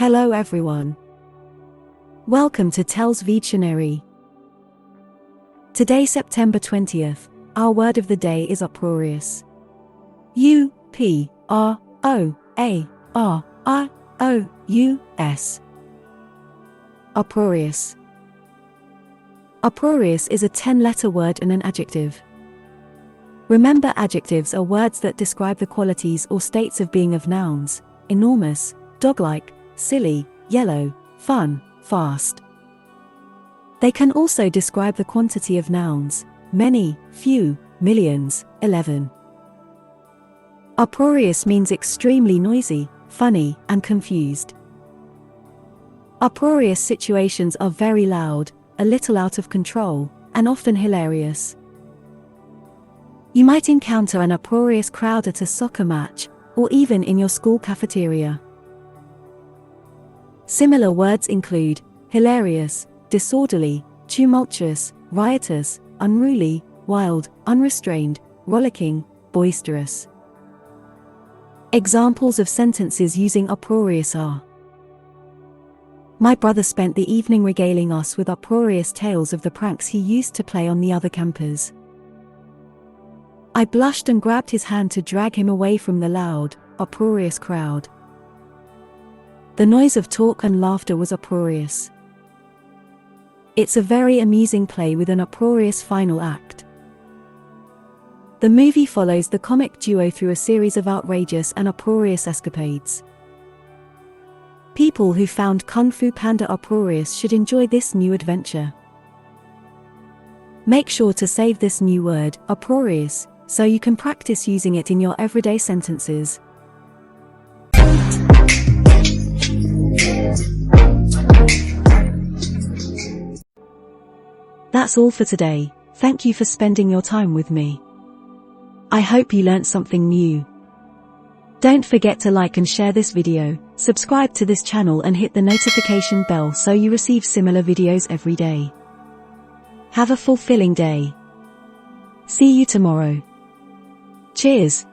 Hello everyone. Welcome to TELLS Videtionary. Today, September 20th, our word of the day is uproarious. U-P-R-O-A-R-I-O-U-S. Uproarious. Uproarious is a 10-letter word and an adjective. Remember, adjectives are words that describe the qualities or states of being of nouns: enormous, dog-like, silly, yellow, fun, fast. They can also describe the quantity of nouns: many, few, millions, 11. Uproarious means extremely noisy, funny, and confused. Uproarious situations are very loud, a little out of control, and often hilarious. You might encounter an uproarious crowd at a soccer match, or even in your school cafeteria. Similar words include hilarious, disorderly, tumultuous, riotous, unruly, wild, unrestrained, rollicking, boisterous. Examples of sentences using uproarious are: My brother spent the evening regaling us with uproarious tales of the pranks he used to play on the other campers. I blushed and grabbed his hand to drag him away from the loud, uproarious crowd. The noise of talk and laughter was uproarious. It's a very amusing play with an uproarious final act. The movie follows the comic duo through a series of outrageous and uproarious escapades. People who found Kung Fu Panda uproarious should enjoy this new adventure. Make sure to save this new word, uproarious, so you can practice using it in your everyday sentences. That's all for today. Thank you for spending your time with me. I hope you learnt something new. Don't forget to like and share this video, subscribe to this channel and hit the notification bell so you receive similar videos every day. Have a fulfilling day. See you tomorrow. Cheers!